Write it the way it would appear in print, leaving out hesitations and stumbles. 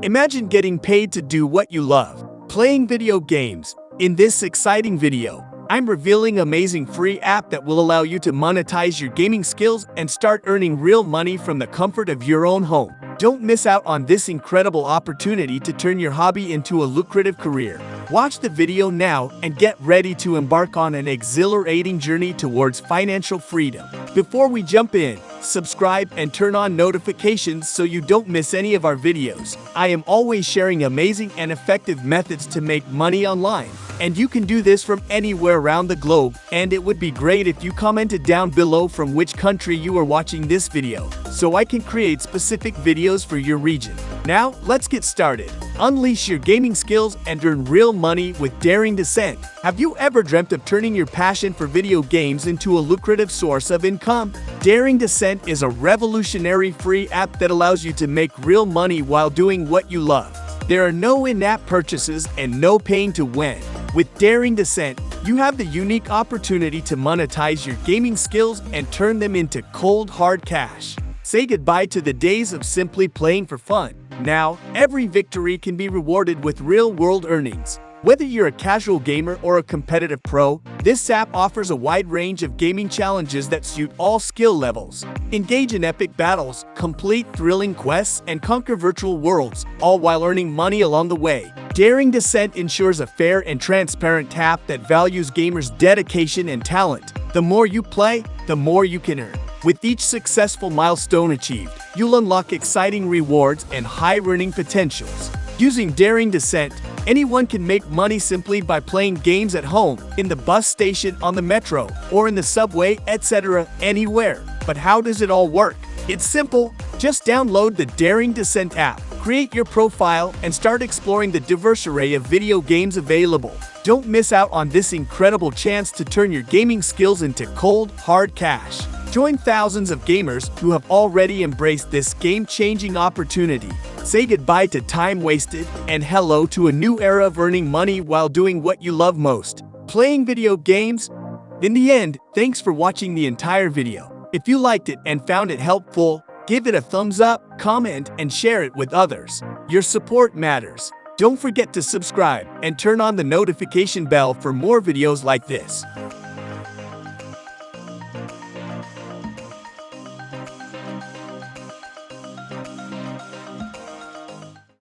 Imagine getting paid to do what you love, playing video games. In this exciting video, I'm revealing an amazing free app that will allow you to monetize your gaming skills and start earning real money from the comfort of your own home. Don't miss out on this incredible opportunity to turn your hobby into a lucrative career. Watch the video now and get ready to embark on an exhilarating journey towards financial freedom. Before we jump in, subscribe and turn on notifications so you don't miss any of our videos. I am always sharing amazing and effective methods to make money online, and you can do this from anywhere around the globe. And it would be great if you commented down below from which country you are watching this video, so I can create specific videos for your region. Now, let's get started. Unleash your gaming skills and earn real money with Daring Descent. Have you ever dreamt of turning your passion for video games into a lucrative source of income? Daring Descent is a revolutionary free app that allows you to make real money while doing what you love. There are no in-app purchases and no paying to win. With Daring Descent, you have the unique opportunity to monetize your gaming skills and turn them into cold, hard cash. Say goodbye to the days of simply playing for fun. Now, every victory can be rewarded with real-world earnings. Whether you're a casual gamer or a competitive pro, this app offers a wide range of gaming challenges that suit all skill levels. Engage in epic battles, complete thrilling quests, and conquer virtual worlds, all while earning money along the way. Daring Descent ensures a fair and transparent app that values gamers' dedication and talent. The more you play, the more you can earn. With each successful milestone achieved, you'll unlock exciting rewards and high earning potentials. Using Daring Descent, anyone can make money simply by playing games at home, in the bus station, on the metro, or in the subway, etc., anywhere. But how does it all work? It's simple. Just download the Daring Descent app, create your profile, and start exploring the diverse array of video games available. Don't miss out on this incredible chance to turn your gaming skills into cold, hard cash. Join thousands of gamers who have already embraced this game-changing opportunity. Say goodbye to time wasted and hello to a new era of earning money while doing what you love most, playing video games. In the end, thanks for watching the entire video. If you liked it and found it helpful, give it a thumbs up, comment, and share it with others. Your support matters. Don't forget to subscribe and turn on the notification bell for more videos like this.